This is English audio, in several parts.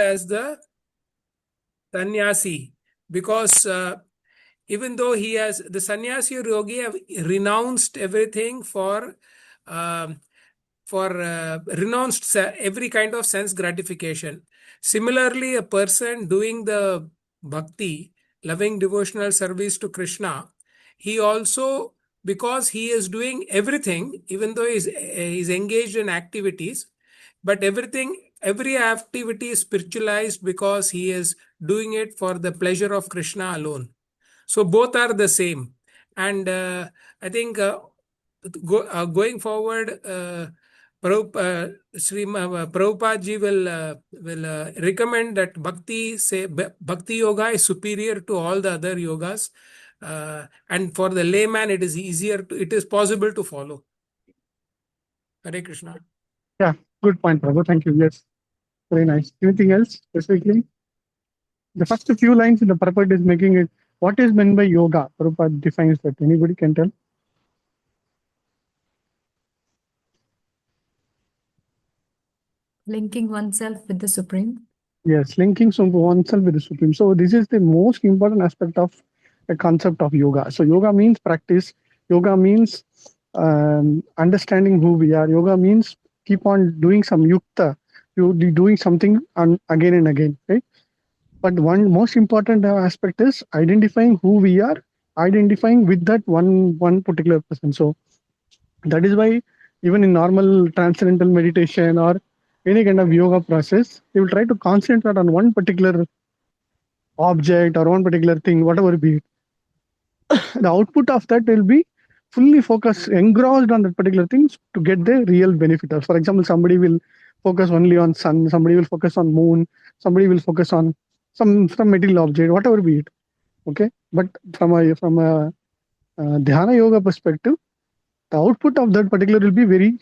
as the sannyasi, because even though he has the sannyasi or yogi have renounced everything um, for renounced every kind of sense gratification. Similarly, a person doing the bhakti, loving devotional service to Krishna, he also, because he is doing everything, even though he's engaged in activities, but every activity is spiritualized because he is doing it for the pleasure of Krishna alone. So both are the same. And I think going forward, Prabhupada ji will recommend that bhakti yoga is superior to all the other yogas, and for the layman it is possible to follow. Hare Krishna. Yeah, good point, Prabhu. Thank you. Yes, very nice. Anything else specifically? The first few lines in the purport is making it. What is meant by yoga? Prabhupada defines that. Anybody can tell? Linking oneself with the Supreme. Yes, linking oneself with the Supreme. So this is the most important aspect of the concept of yoga. So yoga means practice. Yoga means understanding who we are. Yoga means keep on doing some yukta. You doing something again and again, right? But one most important aspect is identifying who we are, identifying with that one particular person. So that is why even in normal transcendental meditation or any kind of yoga process, you will try to concentrate on one particular object or one particular thing, whatever be it. The output of that will be fully focused, engrossed on that particular things to get the real benefit. For example, somebody will focus only on sun, somebody will focus on moon, somebody will focus on some material object, whatever be it. Okay, but from a dhyana yoga perspective, the output of that particular will be very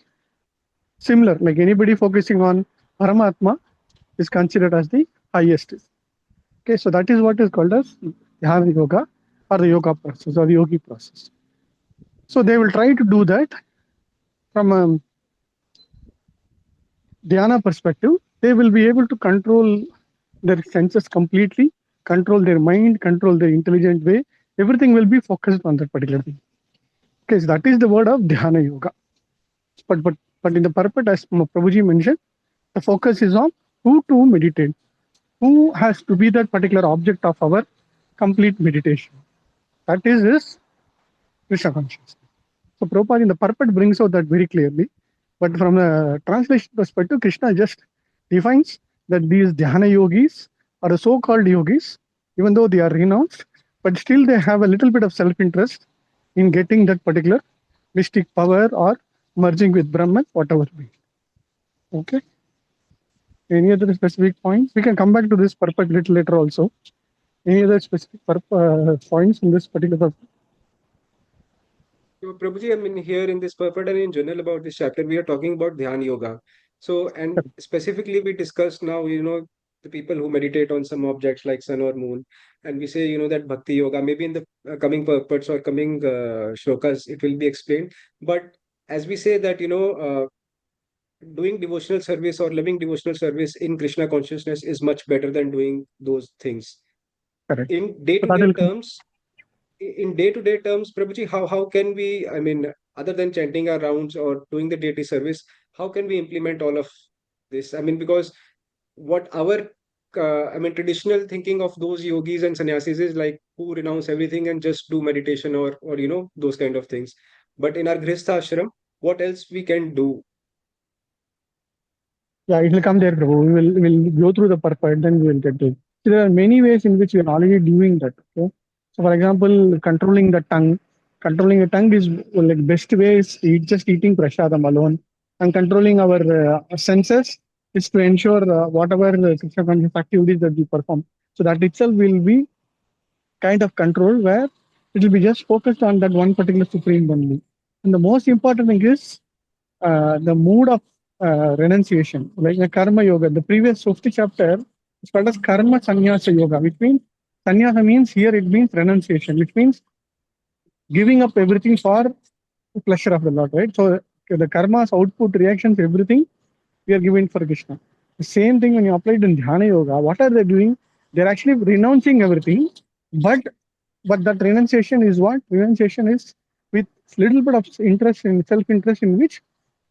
similar. Like anybody focusing on Paramatma is considered as the highest. Okay, so that is what is called as dhyana yoga or the yoga process or the yogi process. So they will try to do that from a dhyana perspective. They will be able to control their senses completely, control their mind, control their intelligent way. Everything will be focused on that particular thing. Okay, so that is the word of dhyana yoga. But in the purport, as Prabhuji mentioned, the focus is on who to meditate, who has to be that particular object of our complete meditation. That is his Krishna consciousness. So Prabhupada in the purport brings out that very clearly. But from a translation perspective, Krishna just defines that these dhyana yogis are the so-called yogis, even though they are renounced, but still they have a little bit of self-interest in getting that particular mystic power or merging with Brahman, whatever be. Okay. Any other specific points? We can come back to this purport little later also. Any other specific points in this particular? So, Prabhuji, I mean, here in this purport and in general about this chapter, we are talking about Dhyan Yoga. So, and specifically, we discussed now, the people who meditate on some objects like sun or moon, and we say, that Bhakti Yoga, maybe in the coming purports or coming shlokas, it will be explained. But as we say that, doing devotional service or loving devotional service in Krishna consciousness is much better than doing those things. Correct. In day-to-day terms, Prabhuji, how can we, I mean, other than chanting our rounds or doing the deity service, how can we implement all of this? I mean, because what our, traditional thinking of those yogis and sannyasis is like who renounce everything and just do meditation or those kind of things. But in our Grihastha ashram, what else we can do? Yeah, it will come there, Prabhu. We'll go through the purport, then we will get to it. So there are many ways in which we are already doing that. Okay? So, for example, controlling the tongue. Controlling the tongue is like best way is just eating prasadam alone, and controlling our senses is to ensure whatever Krishna conscious activities that we perform. So that itself will be kind of control where it will be just focused on that one particular supreme only. And the most important thing is the mood of renunciation, like the karma yoga. The previous 50th chapter is called as karma sannyasa yoga, which means sannyasa means here it means renunciation, which means giving up everything for the pleasure of the Lord, right? So the karma's output, reactions, everything we are giving for Krishna. The same thing when you apply it in Dhyana Yoga, what are they doing? They're actually renouncing everything, but that renunciation is what? Renunciation is with little bit of interest in self-interest in which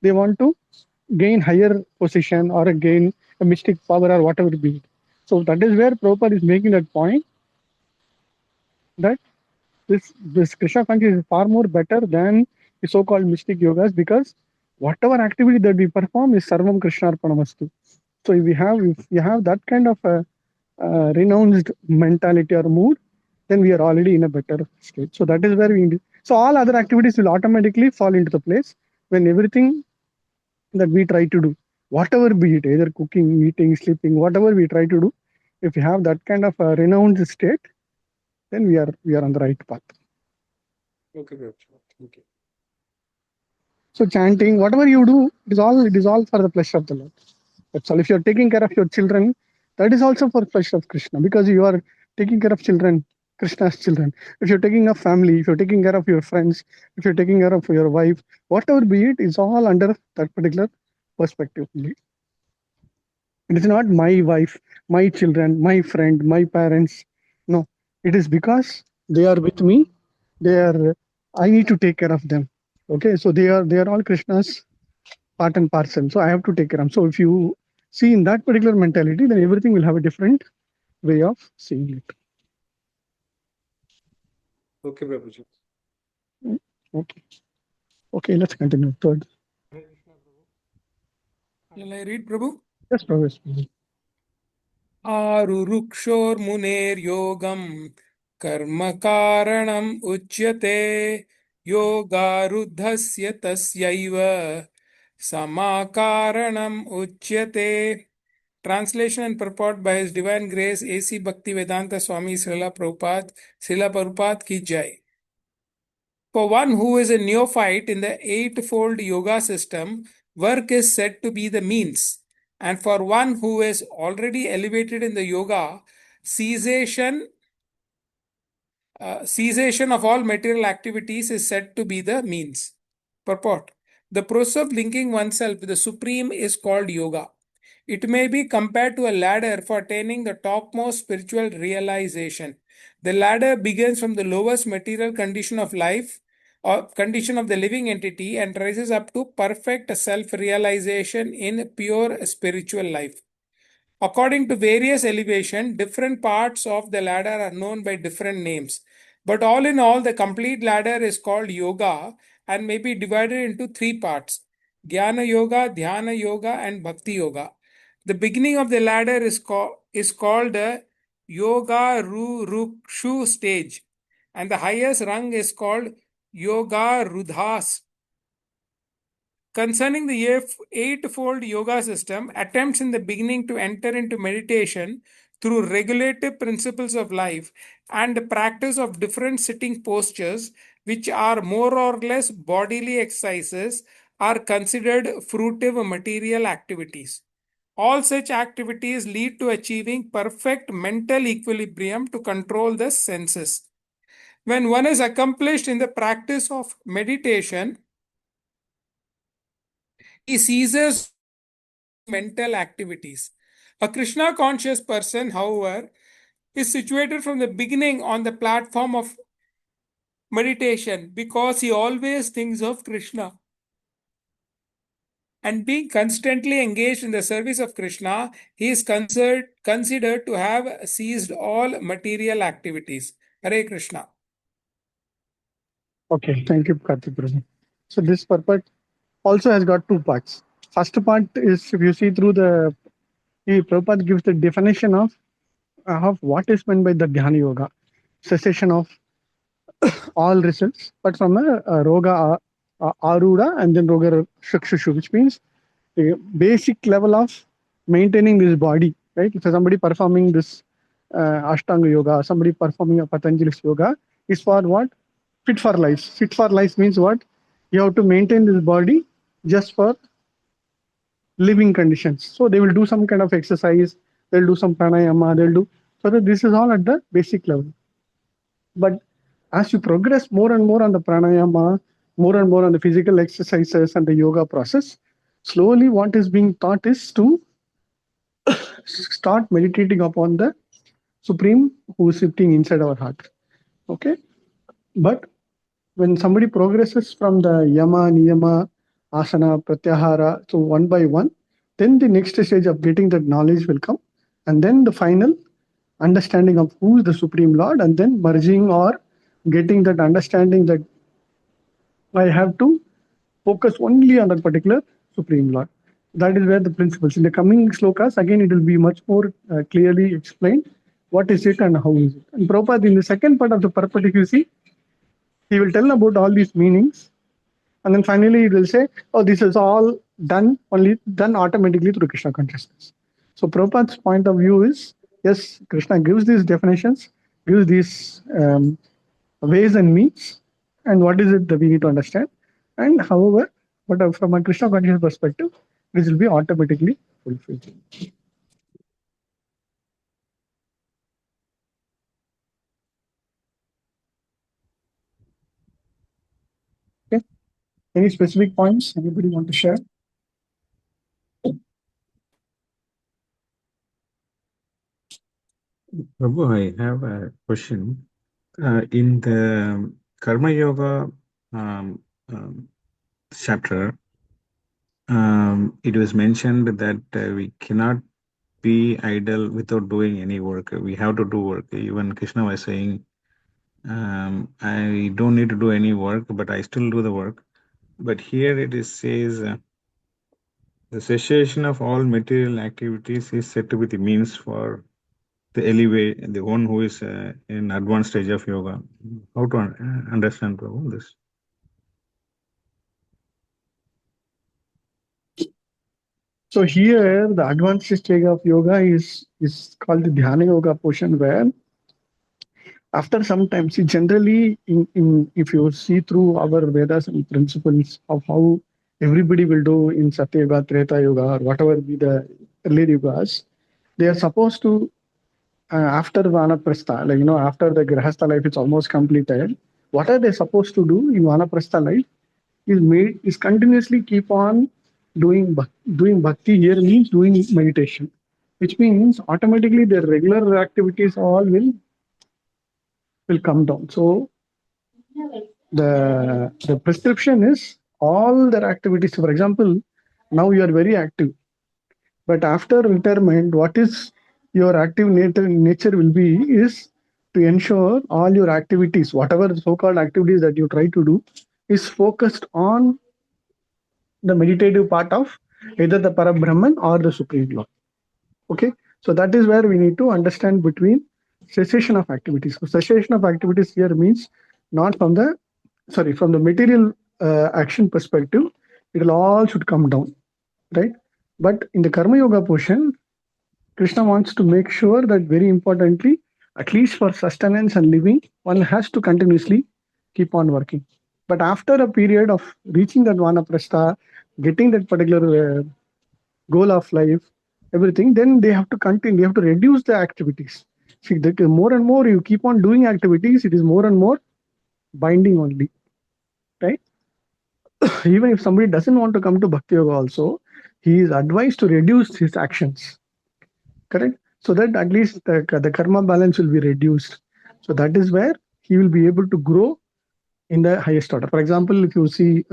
they want to gain higher position or gain a mystic power or whatever it be. So that is where Prabhupada is making that point that this Krishna consciousness is far more better than the so-called mystic yogas, because whatever activity that we perform is Sarvam Krishna Arpanamastu. So if you have that kind of a renounced mentality or mood, then we are already in a better state. So that is where so all other activities will automatically fall into the place when everything that we try to do, whatever be it, either cooking, eating, sleeping, whatever we try to do, if we have that kind of a renounced state, then we are on the right path. Okay, Prabhupada. Thank you. So chanting, whatever you do, it is all for the pleasure of the Lord. That's all. If you're taking care of your children, that is also for pleasure of Krishna, because you are taking care of children, Krishna's children. If you're taking care of family, if you're taking care of your friends, if you're taking care of your wife, whatever be it, is all under that particular perspective only. It is not my wife, my children, my friend, my parents. No, it is because they are with me. I need to take care of them. Okay, so they are all Krishna's part and parcel. So I have to take care of them. So if you see in that particular mentality, then everything will have a different way of seeing it. Okay, Prabhuji. Okay. Okay, let's continue. Third. Shall I read, Prabhu? Yes, Professor. आरुरुक्षोर्मुनेर्योगं कर्म कारणम् उच्यते योगारुद्धस्य तस्यैव समाकारणम् उच्यते. Translation and purport by His Divine Grace A.C. Bhaktivedanta Swami Srila Prabhupada ki jai. For one who is a neophyte in the eightfold yoga system, work is said to be the means. And for one who is already elevated in the yoga, cessation of all material activities is said to be the means. Purport. The process of linking oneself with the Supreme is called yoga. It may be compared to a ladder for attaining the topmost spiritual realization. The ladder begins from the lowest material condition of life or condition of the living entity and rises up to perfect self-realization in pure spiritual life. According to various elevation, different parts of the ladder are known by different names. But all in all, the complete ladder is called yoga and may be divided into three parts: Jnana Yoga, Dhyana Yoga, and Bhakti Yoga. The beginning of the ladder is called the Yoga Rukshu stage, and the highest rung is called Yoga Rudhas. Concerning the eightfold yoga system, attempts in the beginning to enter into meditation through regulative principles of life and the practice of different sitting postures, which are more or less bodily exercises, are considered fruitive material activities. All such activities lead to achieving perfect mental equilibrium to control the senses. When one is accomplished in the practice of meditation, he ceases mental activities. A Krishna conscious person, however, is situated from the beginning on the platform of meditation because he always thinks of Krishna. And being constantly engaged in the service of Krishna, he is considered to have ceased all material activities. Hare Krishna. Okay, thank you, Karthik Prabhu. So this purport also has got two parts. First part is, if you see through the Prabhupada gives the definition of what is meant by the Dhyana Yoga, cessation of all results, but from a Roga Aruda and then Roga Shukshushu, which means the basic level of maintaining this body, right? If somebody performing this Ashtanga Yoga, somebody performing a Patanjali's Yoga, is for what? Fit for life. Fit for life means what? You have to maintain this body just for living conditions. So they will do some kind of exercise, they'll do some pranayama, they'll do, so that this is all at the basic level. But as you progress more and more on the pranayama, more and more on the physical exercises and the yoga process, slowly what is being taught is to start meditating upon the Supreme who is sitting inside our heart. Okay, but when somebody progresses from the yama, niyama, asana, pratyahara, so one by one, then the next stage of getting that knowledge will come, and then the final understanding of who is the Supreme Lord, and then merging or getting that understanding that I have to focus only on that particular Supreme Lord. That is where the principles. In the coming slokas, again, it will be much more clearly explained what is it and how is it. And Prabhupada, in the second part of the purport, if you see, he will tell about all these meanings, and then finally it will say, oh, this is all done automatically through Krishna consciousness. So Prabhupada's point of view is, yes, Krishna gives these definitions, gives these ways and means, and what is it that we need to understand. And however, but from a Krishna consciousness perspective, this will be automatically fulfilled. Okay. Any specific points anybody want to share? Prabhu, I have a question. In the Karma Yoga chapter, it was mentioned that we cannot be idle without doing any work. We have to do work. Even Krishna was saying, I don't need to do any work, but I still do the work. But here it is says, the cessation of all material activities is said to be the means for the elevate, the one who is in advanced stage of yoga. How to understand, Prabhu, this? So here, the advanced stage of yoga is called the Dhyana Yoga portion, where after some time, see, generally, in if you see through our Vedas and principles of how everybody will do in Satya Yoga, Treta Yoga, or whatever be the earlier yogas, they are supposed to, after Vanaprastha, like, after the Grahastha life is almost completed, what are they supposed to do in Vanaprastha life is continuously keep on doing bhakti. Here means doing meditation, which means automatically their regular activities all will come down. So the prescription is all their activities. For example, now you are very active, but after retirement, what is your active nature will be is to ensure all your activities, whatever so-called activities that you try to do, is focused on the meditative part of either the Parabrahman or the Supreme Lord. Okay, so that is where we need to understand between cessation of activities. So cessation of activities here means not from the material action perspective, it will all should come down, right? But in the Karma Yoga portion, Krishna wants to make sure that very importantly, at least for sustenance and living, one has to continuously keep on working. But after a period of reaching that Vanaprastha, getting that particular goal of life, everything, then they have to continue, they have to reduce the activities. See, the more and more you keep on doing activities, it is more and more binding only, right? Even if somebody doesn't want to come to Bhakti Yoga also, he is advised to reduce his actions, correct? So that at least the karma balance will be reduced. So that is where he will be able to grow in the highest order. For example, if you see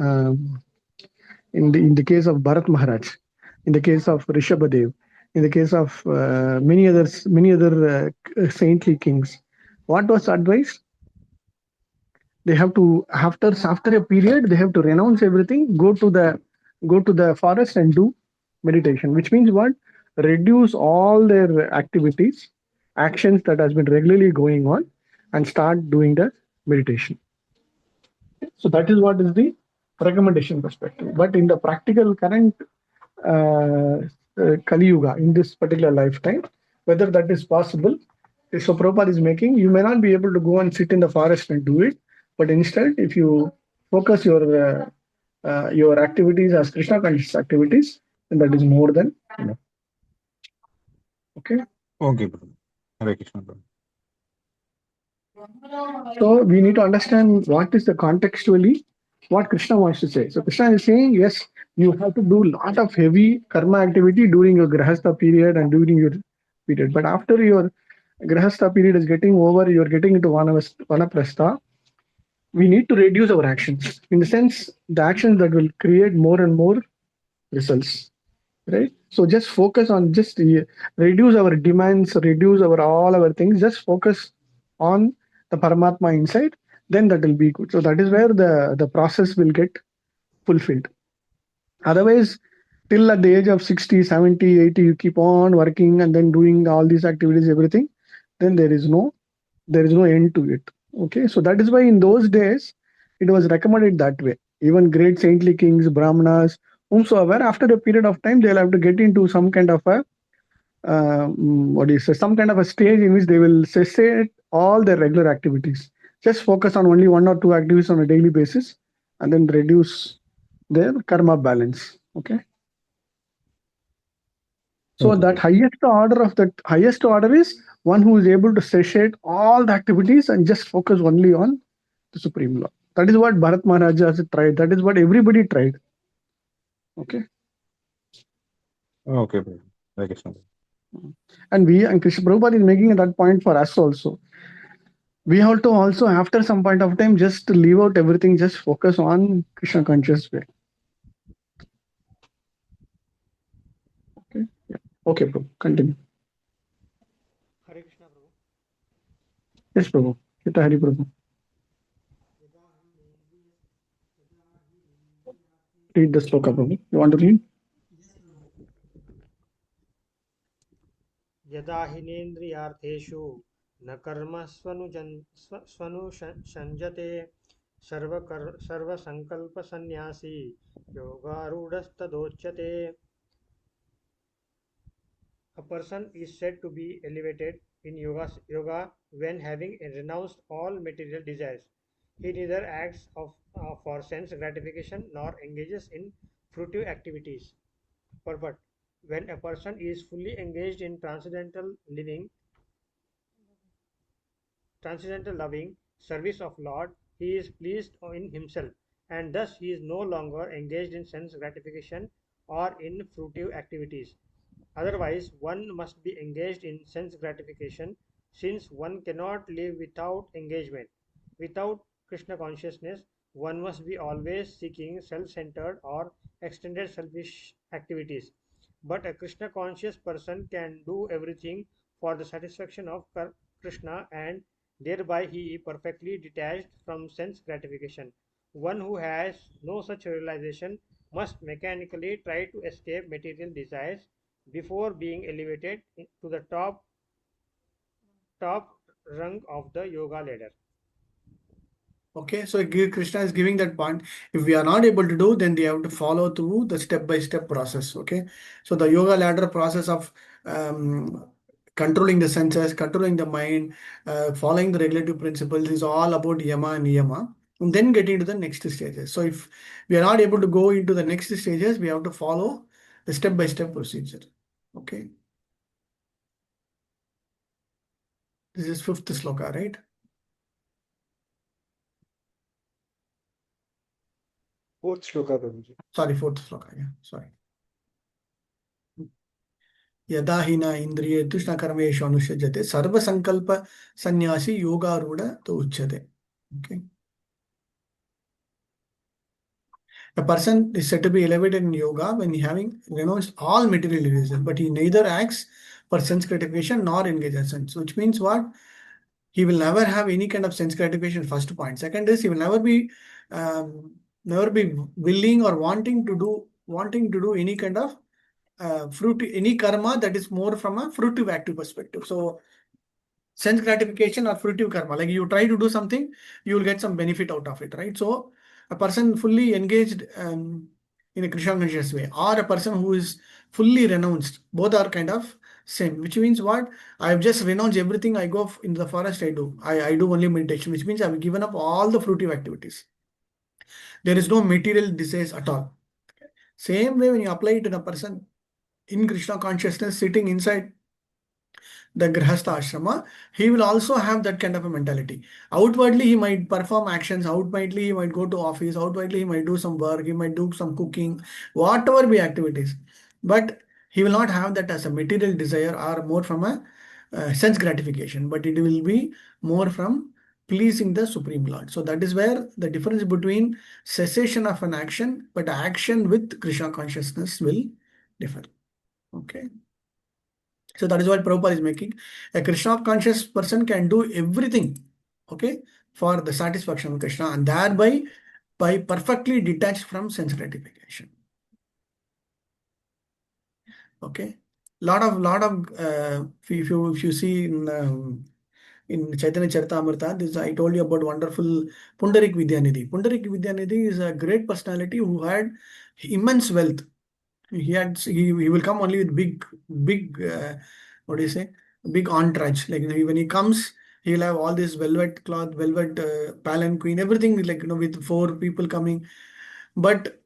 in the case of Bharat Maharaj, in the case of Rishabhadev, in the case of many other saintly kings, what was advised? They have to after a period they have to renounce everything, go to the forest and do meditation, which means what? Reduce all their activities, actions that has been regularly going on, and start doing the meditation. So that is what is the recommendation perspective. But in the practical current Kali Yuga, in this particular lifetime, whether that is possible, so Prabhupada is making, you may not be able to go and sit in the forest and do it, but instead, if you focus your activities as Krishna conscious activities, then that is more than enough. Okay. Okay, Prabhu. Hare Krishna, Prabhu. So we need to understand what is the contextually what Krishna wants to say. So Krishna is saying, yes, You have to do a lot of heavy karma activity during your grahastha period and during your period. But after your grahastha period is getting over, you're getting into vanaprastha, we need to reduce our actions. In the sense, the actions that will create more and more results, right? So just focus on just reduce our demands, reduce our all our things. Just focus on the Paramatma inside. Then that will be good. So that is where the process will get fulfilled. Otherwise, till at the age of 60, 70, 80, you keep on working and then doing all these activities, everything, then there is no end to it. Okay, so that is why in those days it was recommended that way. Even great saintly kings, brahmanas, whomsoever, after a period of time, they'll have to get into some kind of a what do you say, some kind of a stage in which they will cessate all their regular activities. Just focus on only one or two activities on a daily basis, and then reduce their karma balance. Okay. So Okay, that Prabhu. highest order is one who is able to satiate all the activities and just focus only on the supreme law. That is what Bharat Maharaja has tried. That is what everybody tried. Okay. Okay, Prabhu. Hare Krishna. And Krishna Prabhupada is making that point for us also. We have to also, after some point of time, just leave out everything, just focus on Krishna conscious way. Okay. Yeah. Okay, Prabhu. Continue. Hare Krishna Prabhu. Yes, Prabhu. Kita Hari Prabhu. Read the sloka, Prabhu. You want to read? यदा हिनेन्द्रियार्थेषु न कर्म स्वनुषञ्जते सर्वसङ्कल्पसन्न्यासी योगारूढस्तदोच्यते. A person is said to be elevated in yoga when having renounced all material desires. He neither acts for sense gratification nor engages in fruitive activities. Purport: when a person is fully engaged in transcendental loving service of Lord, he is pleased in himself, and thus he is no longer engaged in sense gratification or in fruitive activities. Otherwise, one must be engaged in sense gratification, since one cannot live without engagement. Without Krishna consciousness, one must be always seeking self-centered or extended selfish activities. But a Krishna conscious person can do everything for the satisfaction of Krishna, and thereby he is perfectly detached from sense gratification. One who has no such realization must mechanically try to escape material desires before being elevated to the top rung of the yoga ladder. Okay, so Krishna is giving that point. If we are not able to do, then they have to follow through the step-by-step process. Okay, so the yoga ladder process of controlling the senses, controlling the mind, following the regulative principles is all about yama and niyama, and then getting to the next stages. So if we are not able to go into the next stages, we have to follow the step-by-step procedure. Okay, this is fifth sloka, right? Fourth shloka, Prabhuji. Sorry, fourth sloka. Yeah, sorry. यदा हि न इंद्रिये तृष्णकर्मेषु अनुषज्यते सर्वसंकल्प सन्यासी योगारूढ़ तो उच्यते. Okay. A person is said to be elevated in yoga when he having renounced all material desires, but he neither acts for sense gratification nor engages sense. Which means what? He will never have any kind of sense gratification. First point. Second is he will never be willing or wanting to do any kind of any karma that is more from a fruitive active perspective. So sense gratification or fruitive karma, like you try to do something, you will get some benefit out of it, right? So a person fully engaged in a Krishna conscious way, or a person who is fully renounced, both are kind of same. Which means what? I've just renounced everything. I go into the forest. I do only meditation, which means I've given up all the fruitive activities. There is no material desires at all. Same way when you apply it in a person in Krishna consciousness, sitting inside the grihastha ashrama, he will also have that kind of a mentality. Outwardly, he might perform actions. Outwardly, he might go to office. Outwardly, he might do some work. He might do some cooking, whatever be activities. But he will not have that as a material desire or more from a sense gratification. But it will be more from pleasing the Supreme Lord. So that is where the difference between cessation of an action, but action with Krishna consciousness will differ. Okay. So that is what Prabhupada is making. A Krishna conscious person can do everything, okay, for the satisfaction of Krishna, and thereby by perfectly detached from sense gratification. Okay. Lot of if you see in Chaitanya Charitamrita, this I told you about wonderful Pundarik Vidyanidhi. Pundarik Vidyanidhi is a great personality who had immense wealth. He will come only with big what do you say, big entourage. Like, when he comes, he'll have all this velvet cloth, velvet palanquin, everything, like, with 4 people coming. But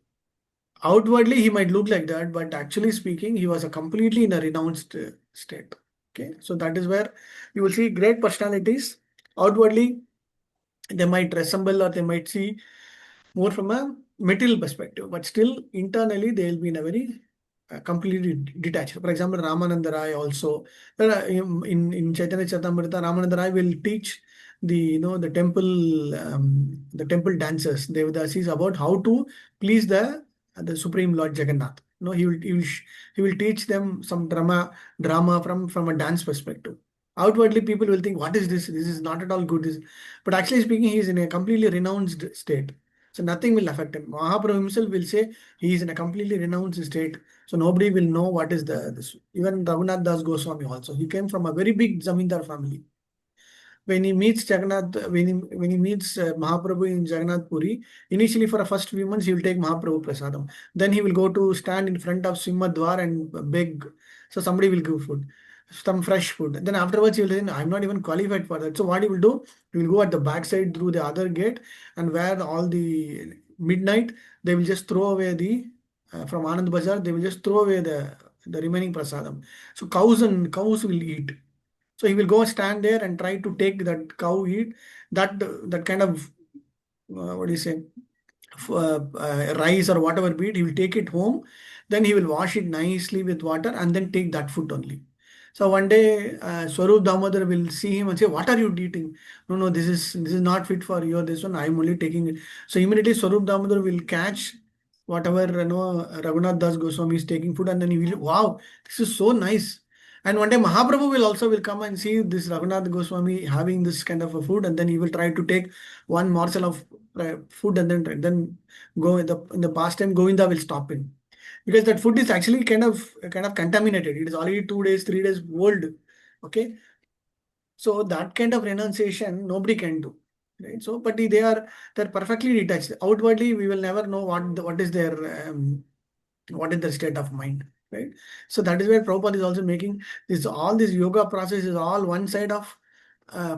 outwardly he might look like that, but actually speaking, he was a completely in a renounced state. Okay, so that is where you will see great personalities. Outwardly, they might resemble or they might see more from a material perspective, but still internally they will be in a very completely detached. For example, Ramananda Rai also, in Chaitanya Charitamrita, Ramananda Rai will teach the temple dancers, Devadasis, about how to please the Supreme Lord Jagannath. He will teach them some drama from a dance perspective. Outwardly, people will think, what is this? This is not at all good. But actually speaking, he is in a completely renounced state. So nothing will affect him. Mahaprabhu himself will say he is in a completely renounced state. So nobody will know what is this. Even Raghunath Das Goswami also. He came from a very big Zamindar family. When he meets Jagannath, when he meets Mahaprabhu in Jagannath Puri, initially for the first few months he will take Mahaprabhu Prasadam. Then he will go to stand in front of Simhadwar and beg. So somebody will give food, some fresh food. Then afterwards he will say, I'm not even qualified for that. So what he will do, he will go at the backside through the other gate, and where all the midnight, they will just throw away from Anand Bazar, they will just throw away the remaining prasadam. So cows will eat. So he will go stand there and try to take that cow eat that kind of what do you say, rice or whatever be it. He will take it home, then he will wash it nicely with water and then take that food only. So one day Swarup Damodar will see him and say, what are you eating? No, this is not fit for you, this one I am only taking it. So immediately Swarup Damodar will catch whatever Raghunath Das Goswami is taking food, and then he will, wow, this is so nice. And one day Mahaprabhu will come and see this Raghunath Goswami having this kind of a food, and then he will try to take one morsel of food, and then go in the pastime Govinda will stop him, because that food is actually kind of contaminated. It is already 2 days, 3 days old. Okay, so that kind of renunciation nobody can do, right? So, but they're perfectly detached. Outwardly, we will never know what is their state of mind, right? So that is where Prabhupada is also making all this yoga process is all one side of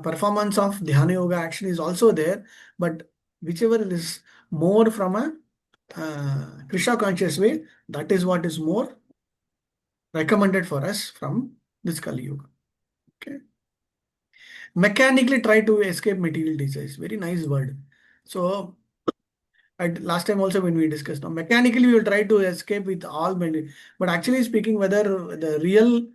performance of dhyana yoga action is also there, but whichever is more from a Krishna conscious way, that is what is more recommended for us from this Kali Yuga. Okay. Mechanically try to escape material desires. Very nice word. So last time also when we discussed, now mechanically we will try to escape with all but actually speaking, whether the real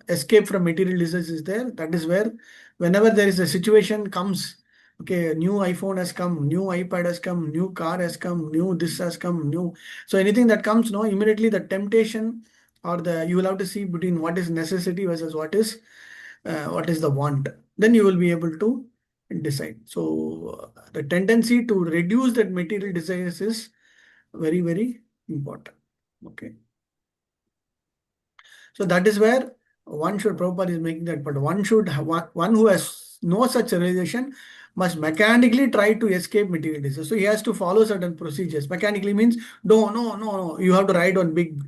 escape from material desires is there, that is where whenever there is a situation comes, okay, new iPhone has come, new iPad has come, new car has come, new this has come, new. So anything that comes, no, immediately the temptation or you will have to see between what is necessity versus what is the want. Then you will be able to decide. So the tendency to reduce that material desires is very, very important. Okay. So that is where Prabhupada is making that, but one who has no such realization must mechanically try to escape material desires. So he has to follow certain procedures. Mechanically means, no, you have to ride on big,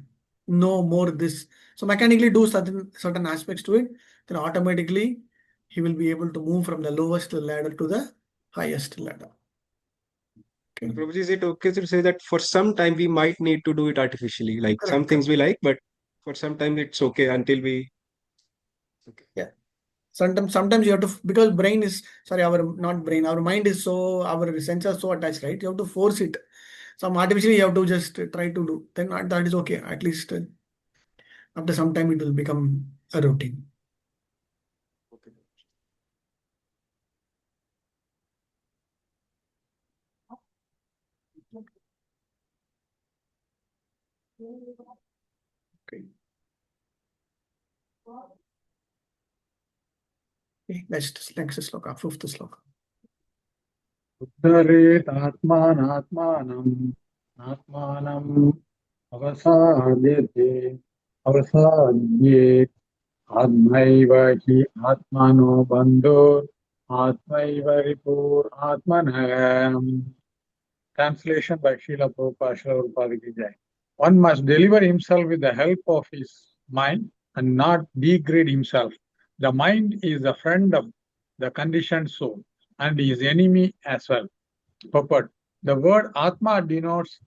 no more this. So mechanically do certain aspects to it, then automatically he will be able to move from the lowest ladder to the highest ladder. Okay. Prabhuji, is it okay to say that for some time we might need to do it artificially? Like some Correct. things we like, but for some time it's okay until we Okay. Yeah. Sometimes you have to, because brain is, sorry, our not brain, our mind is so, our senses are so attached, right? You have to force it. Some artificially you have to just try to do. Then that is okay. At least after some time it will become a routine. Okay. Okay. Okay. Next sloka, fifth sloka. उद्धरेत् आत्मानात्मानम् आत्मानम् अवसाद्यते अवसाद्येत् आत्मैव हि आत्मनो बन्धुर् आत्मैव रिपुर् Translation by Srila Prabhupada, Srila Prabhupada Ki Jai. One must deliver himself with the help of his mind and not degrade himself. The mind is the friend of the conditioned soul and his enemy as well. Purport. The word Atma denotes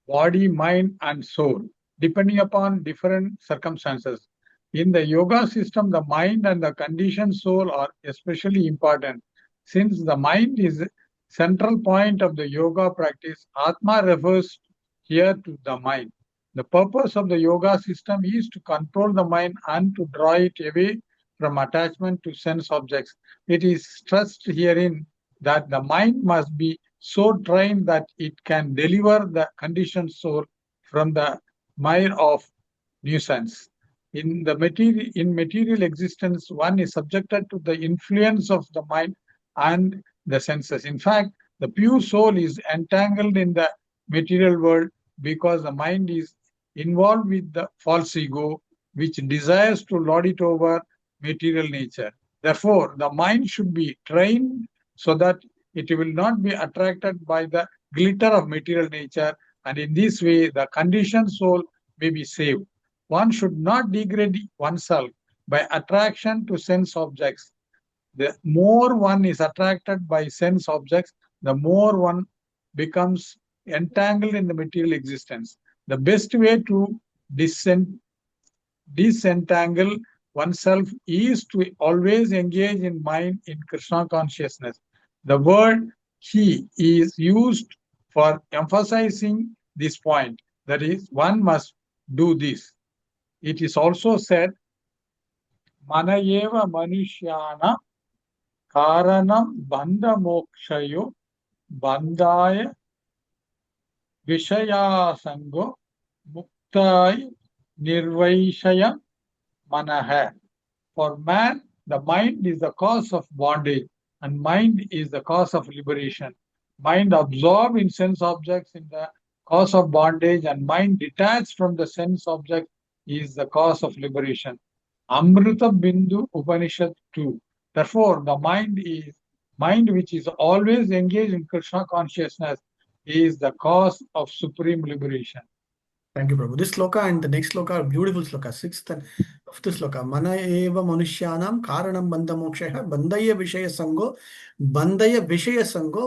body, mind, and soul, depending upon different circumstances. In the yoga system, the mind and the conditioned soul are especially important. Since the mind is central point of the yoga practice, Atma refers here to the mind. The purpose of the yoga system is to control the mind and to draw it away from attachment to sense objects. It is stressed herein that the mind must be so trained that it can deliver the conditioned soul from the mire of nuisance. In material existence, one is subjected to the influence of the mind and the senses. In fact, the pure soul is entangled in the material world because the mind is involved with the false ego, which desires to lord it over material nature. Therefore, the mind should be trained so that it will not be attracted by the glitter of material nature, and in this way, the conditioned soul may be saved. One should not degrade oneself by attraction to sense objects. The more one is attracted by sense objects, the more one becomes entangled in the material existence. The best way to disentangle oneself is to always engage in mind in Krishna consciousness. The word he is used for emphasizing this point. That is, one must do this. It is also said, Mana eva manushyana karanam bandha mokshayo bandhaya vishayasango muktai nirvaishaya manaha. For man, the mind is the cause of bondage and mind is the cause of liberation. Mind absorbed in sense objects in the cause of bondage and mind detached from the sense object is the cause of liberation. Amrita Bindu Upanishad 2. Therefore, the mind which is always engaged in Krishna consciousness is the cause of supreme liberation. Thank you, Prabhu. This sloka and the next sloka are beautiful sloka. Sixth and fifth sloka. Mana eva manushyanam karanam bandha mokshaya bandhaya vishaya sango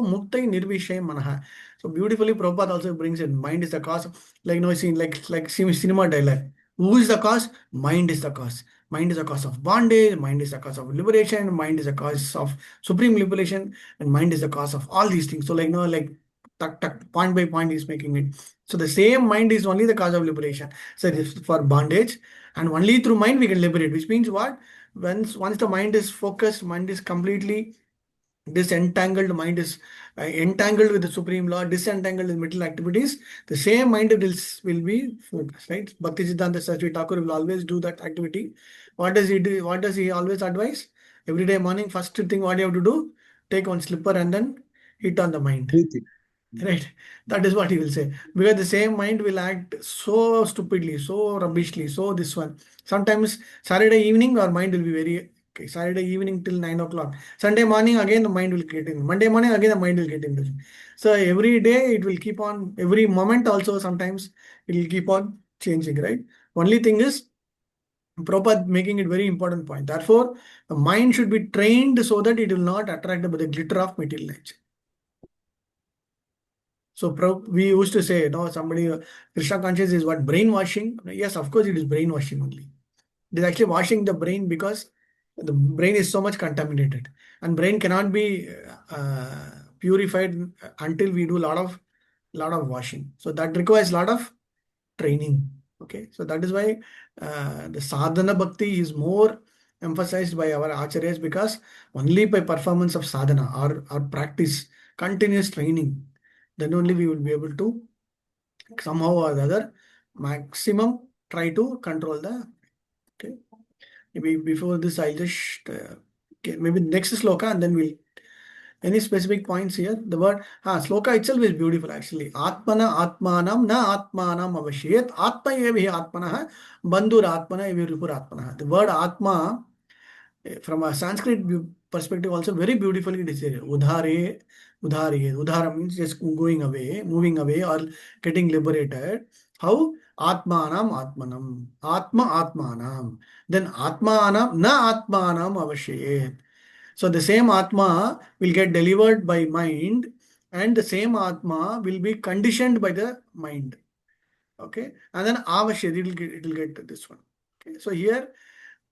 muktai nirvishaya manaha. So beautifully, Prabhupada also brings in mind is the cause. Like no scene, like cinema dialogue. Who is the cause? Mind is the cause. Mind is the cause of bondage. Mind is the cause of liberation. Mind is the cause of supreme liberation, and mind is the cause of all these things. So like tuck, point by point, he's making it. So the same mind is only the cause of liberation. So if for bondage, and only through mind we can liberate, which means what? Once the mind is focused, mind is completely disentangled, mind is entangled with the supreme law, disentangled with material activities, the same mind will be focused, right? Bhakti Siddhanta Saraswati Thakur will always do that activity. What does he do? What does he always advise? Every day morning, first thing what you have to do, take one slipper and then hit on the mind. Right, that is what he will say. Because the same mind will act so stupidly, so rubbishly, so this one. Sometimes Saturday evening, our mind will be very okay. Saturday evening till 9 o'clock. Sunday morning again the mind will get in. Monday morning again the mind will get in. So every day it will keep on. Every moment also sometimes it will keep on changing. Right. Only thing is, Prabhupada making it very important point. Therefore, the mind should be trained so that it will not attract by the glitter of material nature. So we used to say, no, somebody, Krishna conscious is what? Brainwashing? Yes, of course it is brainwashing only. It is actually washing the brain because The brain is so much contaminated, and brain cannot be purified until we do lot of washing. So that requires a lot of training. Okay, so that is why the sadhana bhakti is more emphasized by our acharyas, because only by performance of sadhana or practice, continuous training, then only we will be able to somehow or the other maximum try to control the. Okay, maybe before this I'll just okay, maybe next sloka and then we'll any specific points here. The word sloka itself is beautiful actually. Atmana atmanam na atmanam avashyet atma evi atmanah bandhur atmana evi rupur atmanah. The word atma from a Sanskrit perspective also very beautifully it is there. Udhare, udhara means just going away, moving away or getting liberated. How? Atmanam atmanam. Atma atmanam. Then atmanam na atmanam avashyet. So the same Atma will get delivered by mind, and the same Atma will be conditioned by the mind. Okay, and then Avashyad, it will get this one. Okay, so here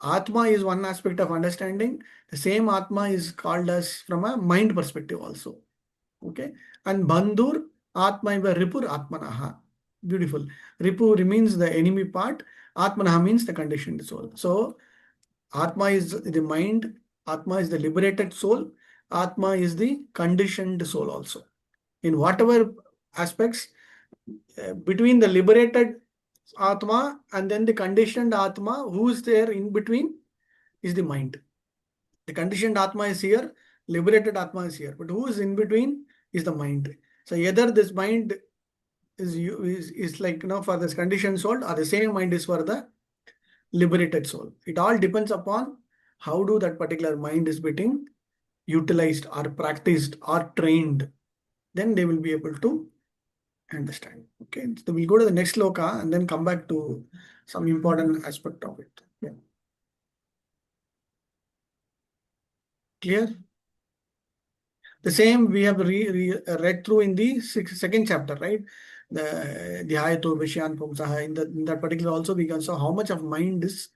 Atma is one aspect of understanding. The same Atma is called as from a mind perspective also. Okay, and Bandhur Atma iva Ripur Atmanaha. Beautiful. Ripu means the enemy part. Atmanaha means the conditioned soul. So Atma is the mind, Atma is the liberated soul, Atma is the conditioned soul also. In whatever aspects, between the liberated Atma and then the conditioned Atma, who is there in between is the mind. The conditioned Atma is here, liberated Atma is here, but who is in between is the mind. So either this mind is like, for this conditioned soul, or the same mind is for the liberated soul. It all depends upon how do that particular mind is getting utilized or practiced or trained. Then they will be able to understand. Okay, so we'll go to the next sloka and then come back to some important aspect of it. Yeah. Clear? The same we have read through in the second chapter, right? The Dhyayato Vishyan Pumsaha. In that particular also we can saw how much of mind is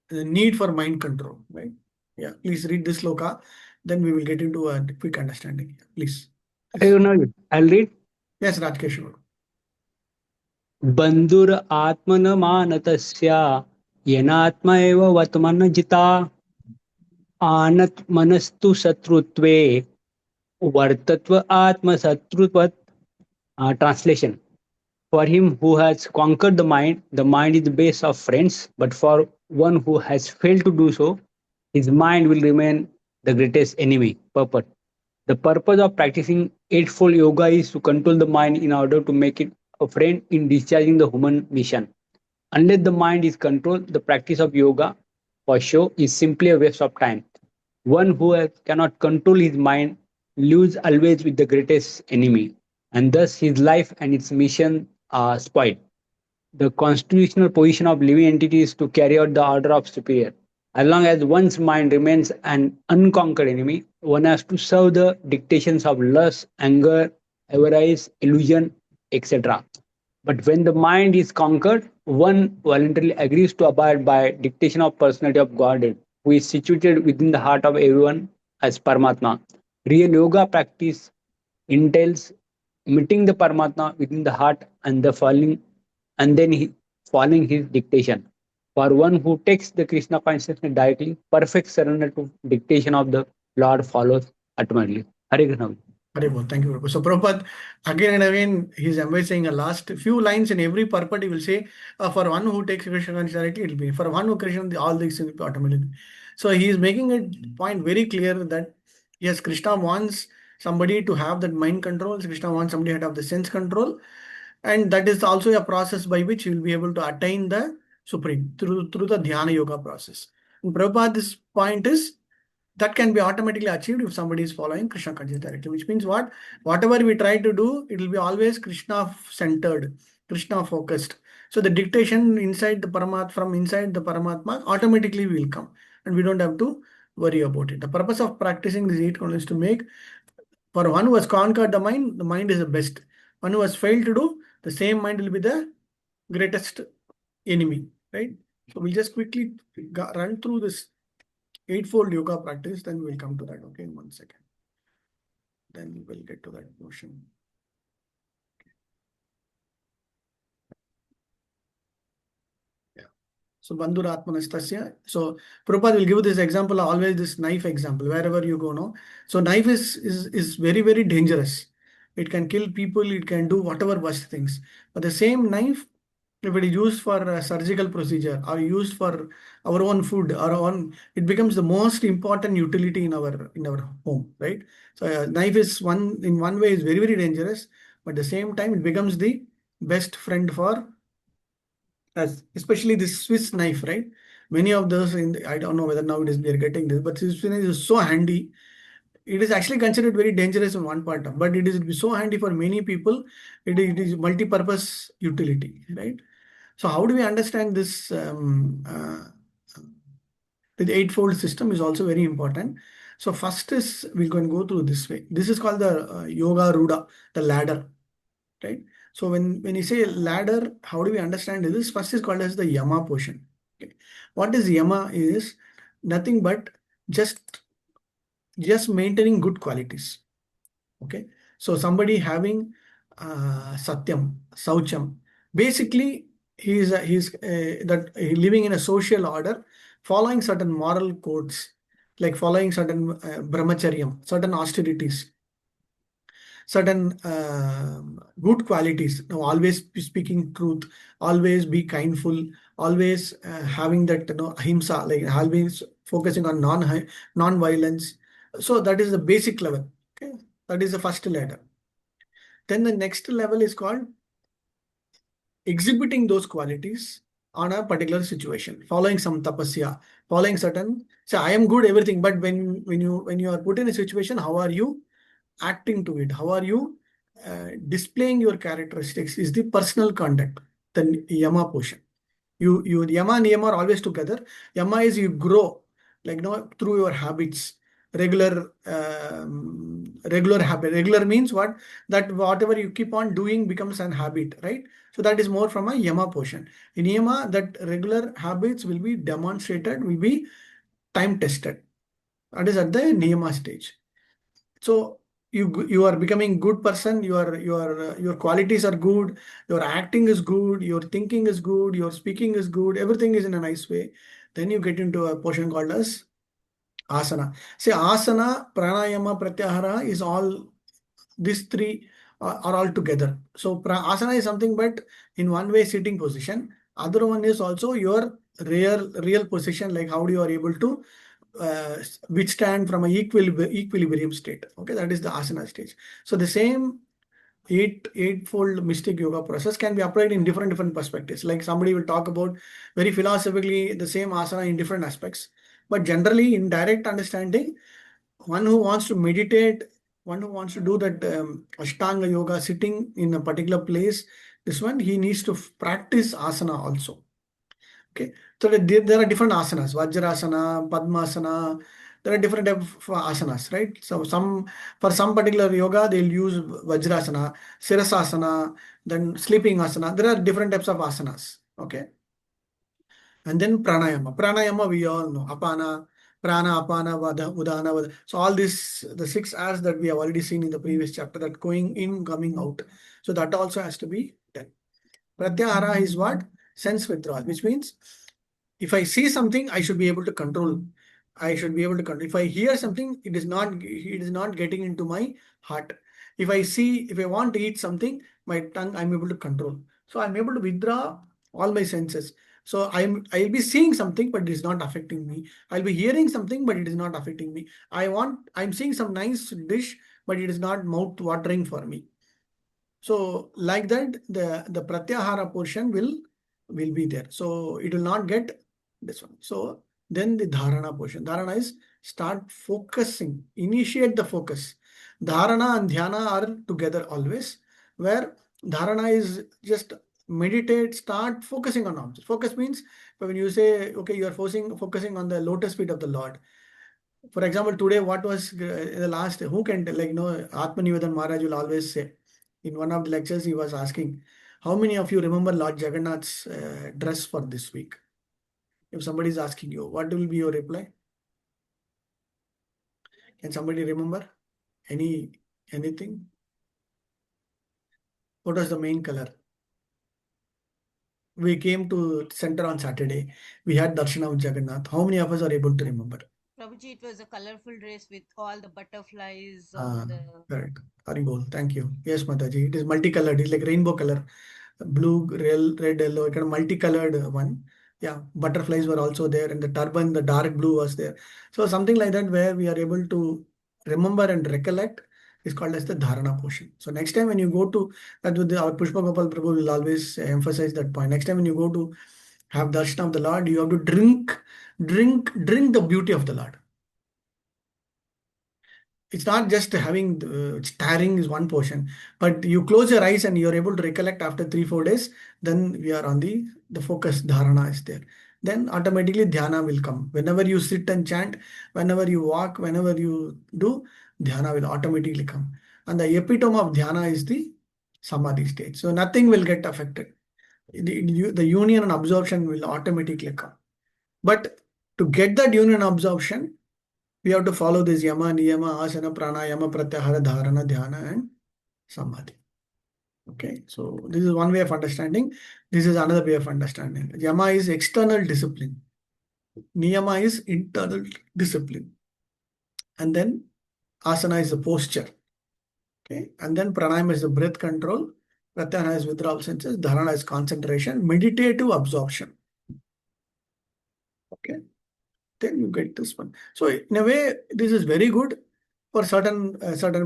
the need for mind control, right? Yeah, please read this sloka, then we will get into a quick understanding. Please. I know. I'll read. Yes, Rajkeshwar. बंधुर आत्मनमानतस्य येनात्मा एव वर्तमान जिता आनत मनस्तु शत्रुत्वे वर्तत्व आत्मशत्रुत्वत्. Translation: for him who has conquered the mind is the base of friends, but for one who has failed to do so, his mind will remain the greatest enemy. Purpose: the purpose of practicing Eightfold Yoga is to control the mind in order to make it a friend in discharging the human mission. Unless the mind is controlled, the practice of yoga for show is simply a waste of time. One who cannot control his mind lives always with the greatest enemy, and thus his life and its mission are spoiled. The constitutional position of living entities is to carry out the order of superior. As long as one's mind remains an unconquered enemy, one has to serve the dictations of lust, anger, avarice, illusion, etc. But when the mind is conquered, one voluntarily agrees to abide by dictation of personality of Godhead, who is situated within the heart of everyone as Paramatma. Real yoga practice entails meeting the Paramatma within the heart and then following his dictation. For one who takes the Krishna consciousness directly, perfect surrender to dictation of the Lord follows automatically. Hare Krishna. Thank you, Prabhupada. So Prabhupada, again and again, he's emphasizing a last few lines in every purport. He will say, for one who takes Krishna consciousness directly, it will be. For one who Krishna, all these will be automatically. So he is making a point very clear that, yes, Krishna wants somebody to have that mind control. Krishna wants somebody to have the sense control. And that is also a process by which you will be able to attain the Supreme through the Dhyana Yoga process. And Prabhupada, this point is that can be automatically achieved if somebody is following Krishna consciousness directly, which means what? Whatever we try to do, it will be always Krishna centered, Krishna focused. So the dictation inside the Paramatma, from inside the Paramatma, automatically will come, and we don't have to worry about it. The purpose of practicing these 8 is to make, for one who has conquered the mind is the best. One who has failed to do, the same mind will be the greatest enemy, right? So we'll just quickly run through this eightfold yoga practice, then we'll come to that. Okay, in 1 second. Then we'll get to that notion. Yeah. So Bandhura Atmanastasya. So Prabhupada will give this example, always this knife example, wherever you go, no? So knife is very, very dangerous. It can kill people, it can do whatever worst things. But the same knife, if it is used for a surgical procedure or used for our own food or on, it becomes the most important utility in our home, right? So a knife is in one way is very, very dangerous, but at the same time it becomes the best friend for us, especially this Swiss knife, right? Many of those I don't know whether nowadays we are getting this, but Swiss knife is so handy. It is actually considered very dangerous in one part, but it is so handy for many people. It is multi-purpose utility, right? So how do we understand this? The eightfold system is also very important. So first is we're going to go through this way. This is called the yoga ruda, the ladder, right? So when you say ladder, how do we understand this? First is called as the yama portion. Okay. What is yama is nothing but just maintaining good qualities. Okay. So somebody having satyam, saucham, basically living in a social order, following certain moral codes, like following certain brahmacharyam, certain austerities, certain good qualities. Now, always be speaking truth, always be kindful, always having that ahimsa, like always focusing on non-violence. So that is the basic level. Okay, that is the first ladder. Then the next level is called exhibiting those qualities on a particular situation, following some tapasya, following certain. So I am good everything, but when you are put in a situation, how are you acting to it? How are you displaying your characteristics? Is the personal conduct, the yama portion. You yama and niyama are always together. Yama is you grow, like through your habits. Regular habit. Regular means what? That whatever you keep on doing becomes an habit, right? So that is more from a yama portion. In yama, that regular habits will be demonstrated, will be time tested. That is at the niyama stage. So you are becoming good person. Your qualities are good. Your acting is good. Your thinking is good. Your speaking is good. Everything is in a nice way. Then you get into a portion called as asana. Say asana, pranayama, pratyahara is all, these three are all together. So asana is something but in one way sitting position. Other one is also your real position, like how you are able to uh, withstand from a equilibrium state. Okay, that is the asana stage. So the same eightfold mystic yoga process can be applied in different perspectives. Like somebody will talk about very philosophically the same asana in different aspects, but generally in direct understanding, one who wants to meditate, one who wants to do that Ashtanga yoga sitting in a particular place, this one he needs to practice asana also. Okay, so there are different asanas, Vajrasana, Padmasana. There are different type of asanas, right? So for some particular yoga, they'll use Vajrasana, Sirasasana, then sleeping asana. There are different types of asanas. Okay. And then pranayama. Pranayama, we all know. Apana, prana, apana, vada, udana, vada. So all these, the 6 R's that we have already seen in the previous chapter, that going in, coming out. So that also has to be done. Pratyahara is what? Sense withdrawal, which means if I see something, I should be able to control. I should be able to control. If I hear something, it is not getting into my heart. If I want to eat something, my tongue, I'm able to control. So I'm able to withdraw all my senses. So I'll be seeing something, but it is not affecting me. I'll be hearing something, but it is not affecting me. I'm seeing some nice dish, but it is not mouth watering for me. So like that, the pratyahara portion will be there. So it will not get this one. So then the dharana portion. Dharana is start focusing, initiate the focus. Dharana and dhyana are together always, where dharana is just meditate, start focusing on objects. Focus means when you say, okay, you are focusing on the lotus feet of the Lord. For example, today, what was the last, who can tell, like, Atmanivedan Maharaj will always say, in one of the lectures, he was asking, how many of you remember Lord Jagannath's dress for this week? If somebody is asking you, what will be your reply? Can somebody remember? Anything? What was the main color? We came to center on Saturday. We had Darshana of Jagannath. How many of us are able to remember? Prabhuji, it was a colorful dress with all the butterflies on the. Correct. Haribol. Thank you. Yes, Mataji. It is multicolored. It's like rainbow color. Blue, red, yellow, kind of multicolored one. Yeah, butterflies were also there, and the turban, the dark blue was there. So something like that, where we are able to remember and recollect, is called as the dharana portion. So next time when you go to that, with our Pushpa Gopal Prabhu will always emphasize that point. Next time when you go to have darshan of the Lord, you have to drink the beauty of the Lord. It's not just having staring is one portion, but you close your eyes and you're able to recollect after 3-4 days. Then we are on the focus. Dharana is there. Then automatically dhyana will come. Whenever you sit and chant, whenever you walk, whenever you do, dhyana will automatically come. And the epitome of dhyana is the samadhi state. So nothing will get affected. The union and absorption will automatically come. But to get that union and absorption, we have to follow this yama, niyama, asana, pranayama, pratyahara, dharana, dhyana, and samadhi. Okay, so this is one way of understanding. This is another way of understanding. Yama is external discipline. Niyama is internal discipline. And then asana is the posture. Okay, and then pranayama is the breath control. Pratyahara is withdrawal senses. Dharana is concentration, meditative absorption. Okay. Then you get this one. So in a way, this is very good for certain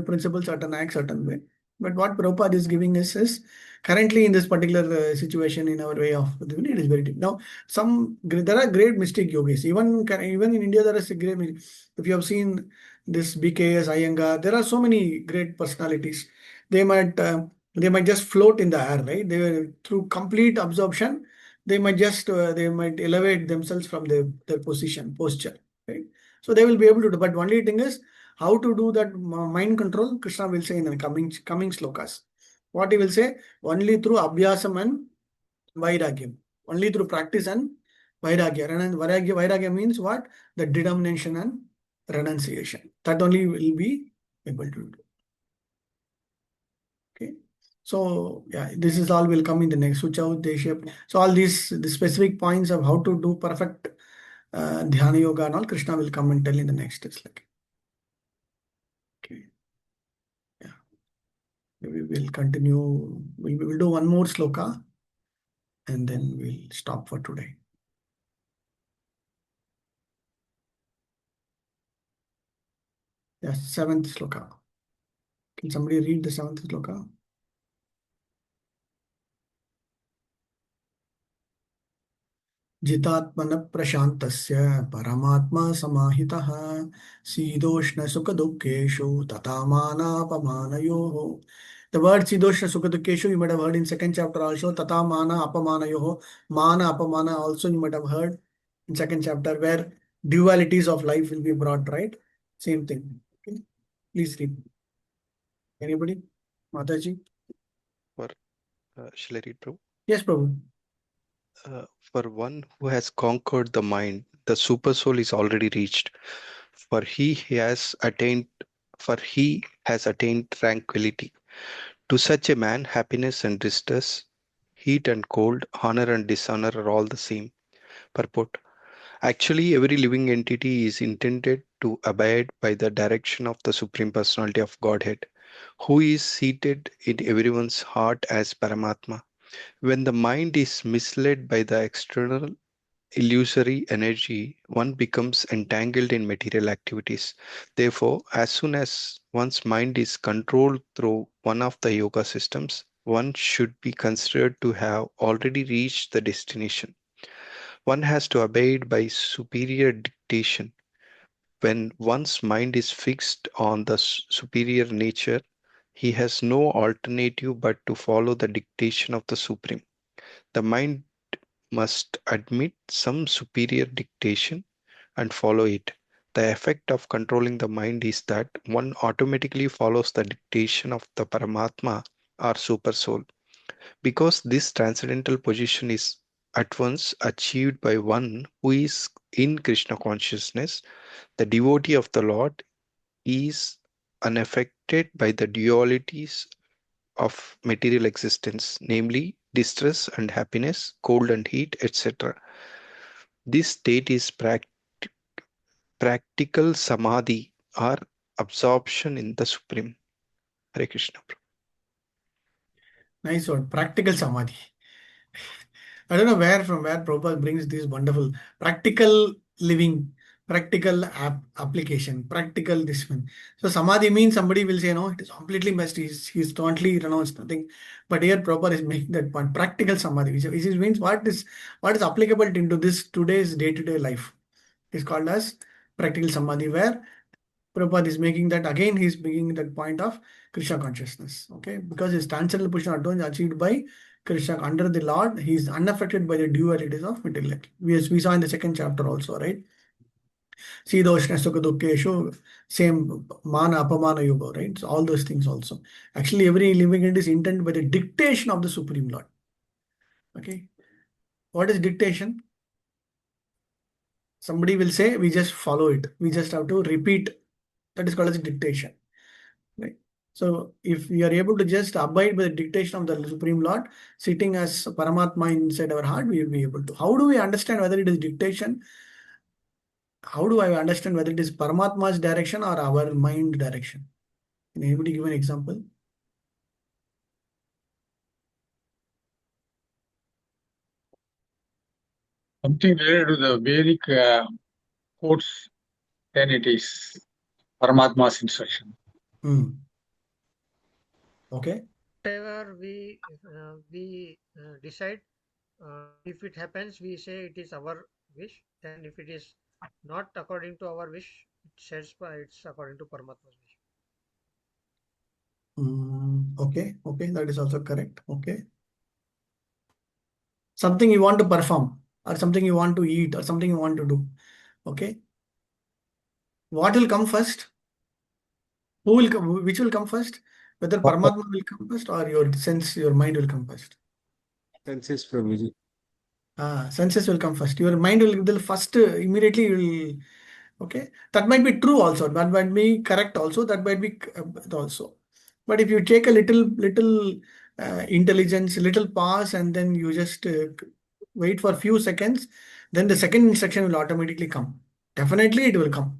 principles, certain acts, certain way. But what Prabhupada is giving us is currently in this particular situation in our way of doing it is very deep. Now, there are great mystic yogis. Even in India, there is a great. If you have seen this BKS Iyengar, there are so many great personalities. They might just float in the air, right? They were through complete absorption. They might elevate themselves from their posture, right? So they will be able to do. But only thing is how to do that mind control. Krishna will say in the coming slokas. What he will say, only through abhyasam and vairagyam, only through practice and vairagya. And vairagya means what? The determination and renunciation. That only will be able to do. Okay. So yeah, this is all will come in the next Sucha Uddesha. So all the specific points of how to do perfect dhyana yoga and all, Krishna will come and tell in the next slide. Okay. Yeah. We will continue. We will do one more sloka and then we'll stop for today. Yes, seventh sloka. Can somebody read the seventh sloka? जितात्मन प्रशान्तस्य परमात्मा समाहितः शीतोष्ण सुख दुःखेषु तथा मानापमानयोः. The word Sidoshna Sukha Dukkeshu you might have heard in second chapter also. Tata Mana Apamanayoho. Mana Apamana also you might have heard in second chapter, where dualities of life will be brought, right? Same thing. Okay. Please read. Anybody? Mataji? Shall I read, Prabhu? Yes, Prabhu. For one who has conquered the mind, the super soul is already reached. For he has attained tranquility. To such a man, happiness and distress, heat and cold, honor and dishonor are all the same. Purport. Actually, every living entity is intended to abide by the direction of the Supreme Personality of Godhead, who is seated in everyone's heart as Paramatma. When the mind is misled by the external illusory energy, one becomes entangled in material activities. Therefore, as soon as one's mind is controlled through one of the yoga systems, one should be considered to have already reached the destination. One has to abide by superior dictation. When one's mind is fixed on the superior nature, he has no alternative but to follow the dictation of the Supreme. The mind must admit some superior dictation and follow it. The effect of controlling the mind is that one automatically follows the dictation of the Paramatma or Super Soul. Because this transcendental position is at once achieved by one who is in Krishna consciousness. The devotee of the Lord is unaffected by the dualities of material existence, namely distress and happiness, cold and heat, etc. This state is practical samadhi or absorption in the Supreme. Hare Krishna. Nice word, practical samadhi. I don't know from where Prabhupada brings this wonderful practical living, practical application, practical this one. So samadhi means somebody will say, no, it is completely messed. He's totally renounced nothing. But here Prabhupada is making that point. Practical samadhi, which means what is applicable into this today's day-to-day life. It's called as practical samadhi, where Prabhupada is making that again, he's making that point of Krishna consciousness. Okay, because his transcendental position advance achieved by Krishna under the Lord, he is unaffected by the dualities of material. We saw in the second chapter also, right? See the Oshna Sukha Dukkeshu, same mana apamana yoga, right? So all those things also. Actually, every living entity is intended by the dictation of the Supreme Lord. Okay. What is dictation? Somebody will say, we just follow it. We just have to repeat. That is called as dictation. Right. So if we are able to just abide by the dictation of the Supreme Lord, sitting as Paramatma inside our heart, we will be able to. How do we understand whether it is dictation? How do I understand whether it is Paramatma's direction or our mind direction? Can anybody give an example? Something related to the Vedic quotes, then it is Paramatma's instruction. Okay. Whatever we decide, if it happens, we say it is our wish. Then if it is not according to our wish, it's according to Paramatma's wish. Okay, that is also correct. Okay. Something you want to perform, or something you want to eat, or something you want to do. Okay. What will come first? Which will come first? Whether Paramatma will come first or your sense, your mind will come first. Senses, Prabhuji. Senses will come first. Your mind will first immediately will. Okay, that might be true also. That might be correct also. That might be also. But if you take a little intelligence, little pause, and then you just wait for a few seconds, then the second instruction will automatically come. Definitely, it will come.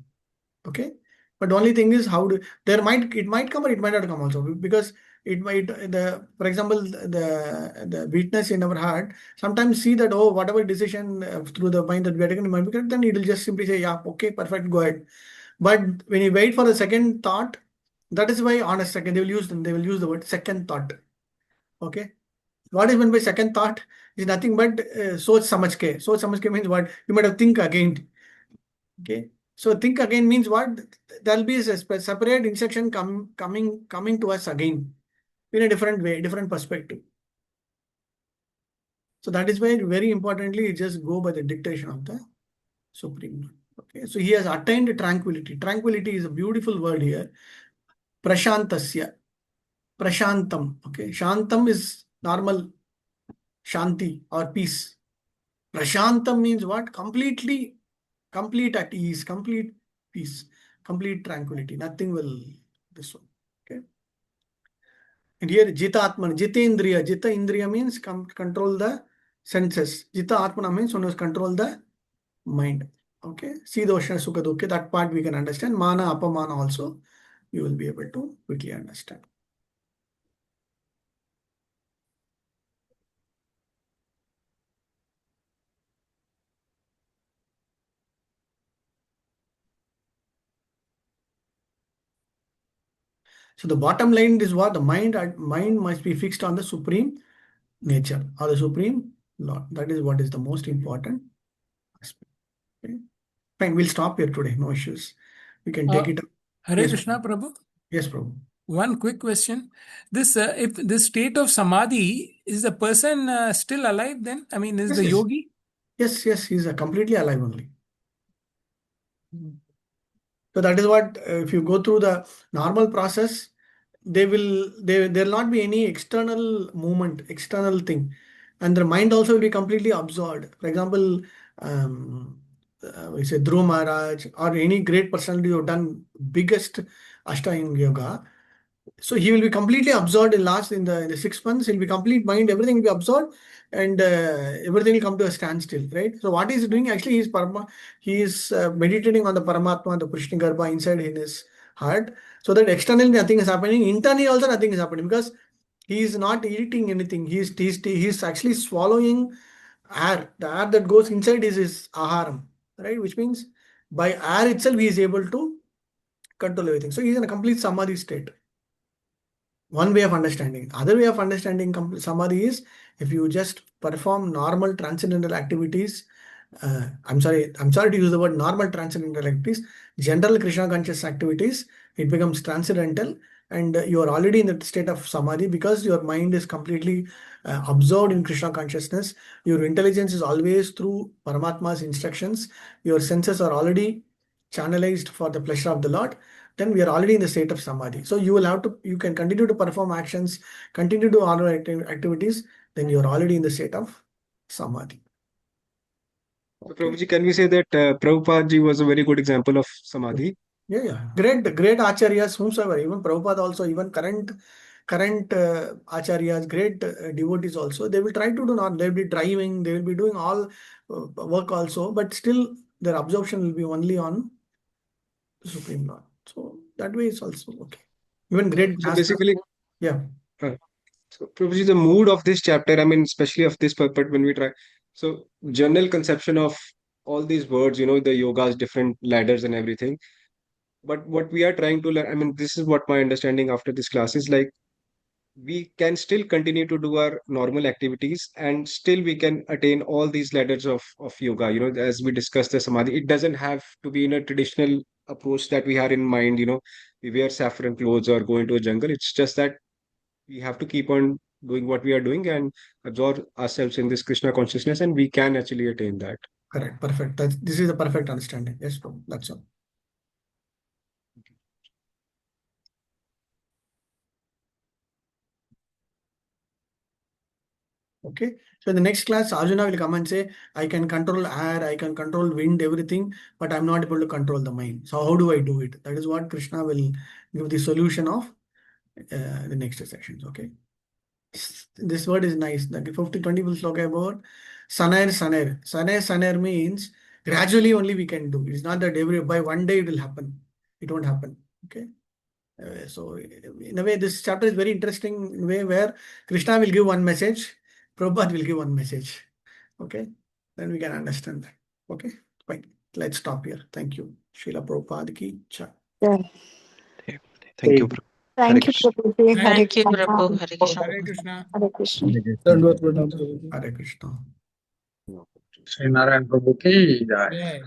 Okay, but the only thing is it might come or it might not come also, because it might for example, the witness in our heart sometimes see that, oh, whatever decision through the mind that we are taking might be correct, then it will just simply say, yeah, okay, perfect, go ahead. But when you wait for a second thought, that is why on a second they will use the word second thought. Okay, what is meant by second thought is nothing but soch samajh ke. Soch samajh ke means what? You might have think again. Okay, so think again means what? There will be a separate instruction coming to us again in a different way, different perspective. So that is why very importantly, just go by the dictation of the Supreme Lord. Okay, so he has attained tranquility. Tranquility is a beautiful word here. Prashantasya. Prashantam. Okay, Shantam is normal Shanti or peace. Prashantam means what? Complete at ease, complete peace, complete tranquility. Nothing will this one. Okay. And here Jita Atman, Jita Indriya. Jita Indriya means control the senses. Jita Atmana means one who control the mind. Okay. See the Oshna Sukha Dukkha. That part we can understand. Mana, Apamana also you will be able to quickly understand. So the bottom line is what? The mind must be fixed on the supreme nature or the supreme Lord. That is what is the most important aspect. Okay. Fine, we'll stop here today. No issues. We can take it up. Hare Yes, Krishna, Prabhu. Yes, Prabhu. One quick question. If this state of samadhi, is the person still alive then? I mean, is Yes, the yes. yogi? Yes, he's completely alive only. So that is what, if you go through the normal process, there will not be any external movement, external thing. and their mind also will be completely absorbed. For example, we say Dhruv Maharaj or any great personality who have done biggest Ashtanga yoga. So he will be completely absorbed in the 6 months. He'll be complete mind, everything will be absorbed, and everything will come to a standstill, right? So what he's doing actually he is meditating on the Paramatma, the Krishna Garbha inside in his heart, so that externally nothing is happening. Internally also nothing is happening because he is not eating anything. He's actually swallowing air. The air that goes inside is his aharam, right? Which means by air itself he is able to control everything. So he's in a complete samadhi state. One way of understanding. Other way of understanding samadhi is if you just perform normal transcendental activities. I'm sorry to use the word normal transcendental activities. General Krishna conscious activities, it becomes transcendental, and you are already in the state of samadhi because your mind is completely absorbed in Krishna consciousness. Your intelligence is always through Paramatma's instructions. Your senses are already channelized for the pleasure of the Lord. Then we are already in the state of samadhi. So you can continue to perform actions, continue to do other activities, then you are already in the state of samadhi. So, Prabhuji, can we say that Prabhupada ji was a very good example of samadhi? Yeah. Great acharyas, whomsoever, even Prabhupada also, even current acharyas, great devotees also, they will try to do not, they will be driving, they will be doing all work also, but still their absorption will be only on the Supreme Lord. So that way is also okay. Even great So basically, yeah. So Prabhuji, the mood of this chapter, I mean, especially of this purport when we try. So general conception of all these words, the yogas, different ladders and everything. But what we are trying to learn, I mean, this is what my understanding after this class is like, we can still continue to do our normal activities and still we can attain all these ladders of yoga, as we discussed the samadhi. It doesn't have to be in a traditional approach that we had in mind, we wear saffron clothes or go into a jungle. It's just that we have to keep on doing what we are doing and absorb ourselves in this Krishna consciousness, and we can actually attain that. Correct. Perfect. This is a perfect understanding. Yes, bro. That's all. Okay. So in the next class, Arjuna will come and say, I can control air, I can control wind, everything, but I'm not able to control the mind. So how do I do it? That is what Krishna will give the solution of the next sections. Okay. This word is nice. The 20 will talk about Sanair Sanair. Sanair Sanair means gradually only we can do. It's not that by one day it will happen. It won't happen. Okay. So in a way, this chapter is very interesting in a way where Krishna will give one message, Prabhupada will give one message. Okay. Then we can understand that. Okay. Fine. Let's stop here. Thank you. Srila Prabhupada ki jai. Yeah. Thank you, Prabhu. Hare Thank you, Krishna. Prabhuji. Hare Thank you, Krishna. Prabhu. Hare Krishna. Hare Krishna. Hare Krishna. Hare Krishna. Sri Narayan Prabhu ki jai. Jai.